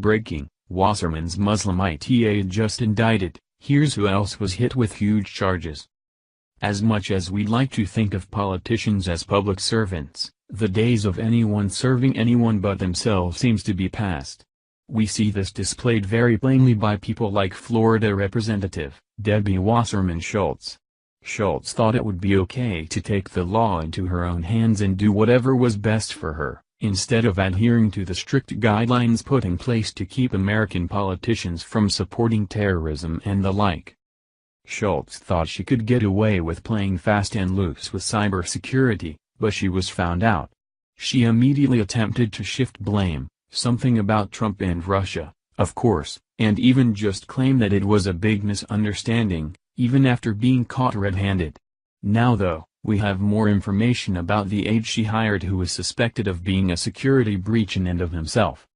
Breaking: Wasserman's Muslim Aide just indicted. Here's who else was hit with huge charges. As much as we'd like to think of politicians as public servants, the days of anyone serving anyone but themselves seems to be past. We see this displayed very plainly by people like Florida Representative Debbie Wasserman Schultz. Schultz thought it would be okay to take the law into her own hands and do whatever was best for her, instead of adhering to the strict guidelines put in place to keep American politicians from supporting terrorism and the like. Schultz thought she could get away with playing fast and loose with cybersecurity, but she was found out. She immediately attempted to shift blame, something about Trump and Russia, of course, and even just claim that it was a big misunderstanding, even after being caught red-handed. Now though, we have more information about the aide she hired who was suspected of being a security breach and of himself.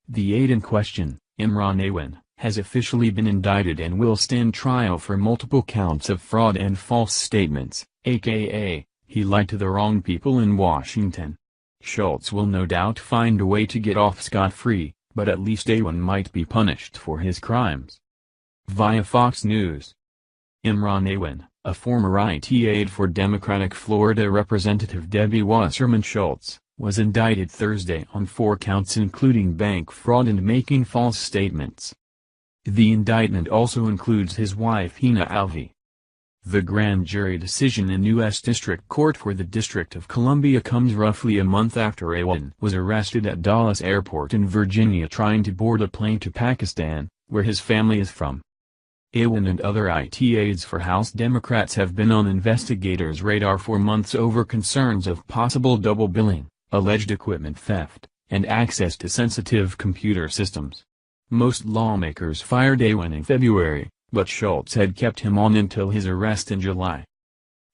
The aide in question, Imran Aide, has officially been indicted and will stand trial for multiple counts of fraud and false statements, aka, he lied to the wrong people in Washington. Schultz will no doubt find a way to get off scot-free, but at least Aide might be punished for his crimes. Via Fox News. Imran Aide, a former IT aide for Democratic Florida Representative Debbie Wasserman Schultz, was indicted Thursday on 4 counts including bank fraud and making false statements. The indictment also includes his wife Hina Alvi. The grand jury decision in U.S. District Court for the District of Columbia comes roughly a month after Aide was arrested at Dulles Airport in Virginia trying to board a plane to Pakistan, where his family is from. Aide and other IT aides for House Democrats have been on investigators' radar for months over concerns of possible double billing, alleged equipment theft, and access to sensitive computer systems. Most lawmakers fired Aide in February, but Schultz had kept him on until his arrest in July.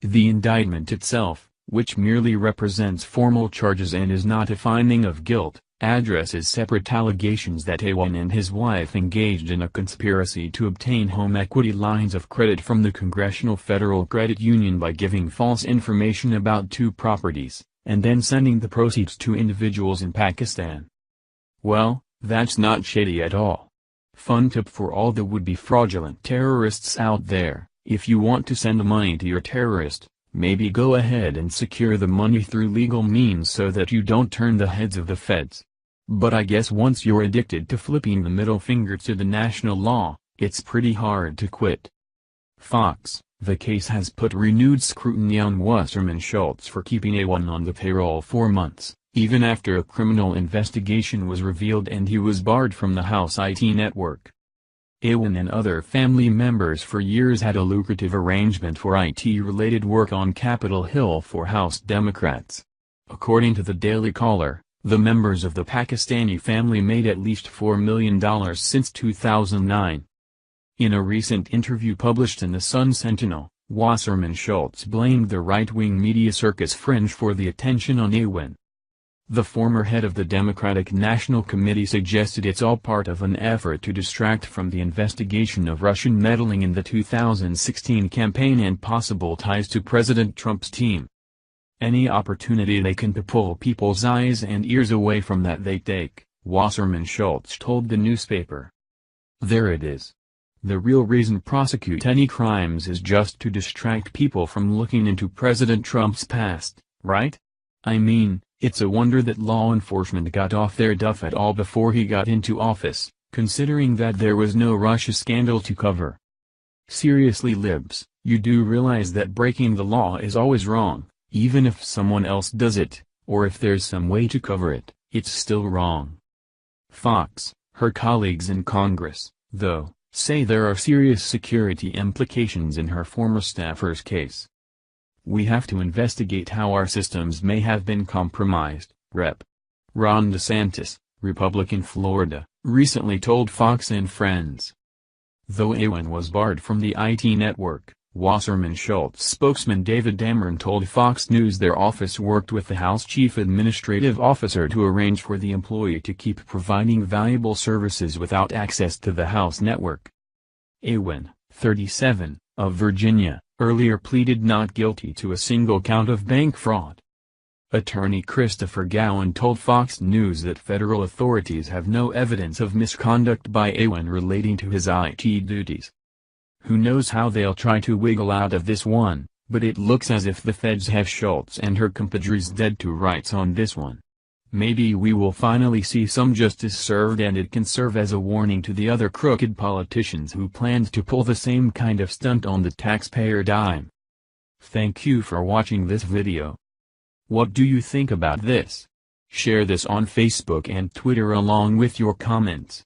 The indictment itself, which merely represents formal charges and is not a finding of guilt, addresses separate allegations that Aide and his wife engaged in a conspiracy to obtain home equity lines of credit from the Congressional Federal Credit Union by giving false information about 2 properties, and then sending the proceeds to individuals in Pakistan. Well, that's not shady at all. Fun tip for all the would-be fraudulent terrorists out there: if you want to send money to your terrorist, maybe go ahead and secure the money through legal means so that you don't turn the heads of the feds. But I guess once you're addicted to flipping the middle finger to the national law, it's pretty hard to quit. Fox: the case has put renewed scrutiny on Wasserman Schultz for keeping Aide on the payroll for months, even after a criminal investigation was revealed and he was barred from the House IT network. Aide and other family members for years had a lucrative arrangement for IT-related work on Capitol Hill for House Democrats. According to the Daily Caller, the members of the Pakistani family made at least $4 million since 2009. In a recent interview published in the Sun Sentinel, Wasserman Schultz blamed the right-wing media circus fringe for the attention on Aide. The former head of the Democratic National Committee suggested it's all part of an effort to distract from the investigation of Russian meddling in the 2016 campaign and possible ties to President Trump's team. Any opportunity they can to pull people's eyes and ears away from that they take, Wasserman Schultz told the newspaper. There it is. The real reason prosecute any crimes is just to distract people from looking into President Trump's past, right? I mean, it's a wonder that law enforcement got off their duff at all before he got into office, considering that there was no Russia scandal to cover. Seriously libs, you do realize that breaking the law is always wrong, even if someone else does it, or if there's some way to cover it, it's still wrong. Fox: her colleagues in Congress, though, say there are serious security implications in her former staffer's case. We have to investigate how our systems may have been compromised, Rep. Ron DeSantis, Republican Florida, recently told Fox and Friends. Though Aide was barred from the IT network, Wasserman Schultz spokesman David Dameron told Fox News their office worked with the House Chief Administrative Officer to arrange for the employee to keep providing valuable services without access to the House network. Aide, 37, of Virginia, earlier pleaded not guilty to a single count of bank fraud. Attorney Christopher Gowan told Fox News that federal authorities have no evidence of misconduct by Aide relating to his IT duties. Who knows how they'll try to wiggle out of this one, but it looks as if the feds have Schultz and her compadres dead to rights on this one. Maybe we will finally see some justice served, and it can serve as a warning to the other crooked politicians who planned to pull the same kind of stunt on the taxpayer dime. Thank you for watching this video. What do you think about this? Share this on Facebook and Twitter along with your comments.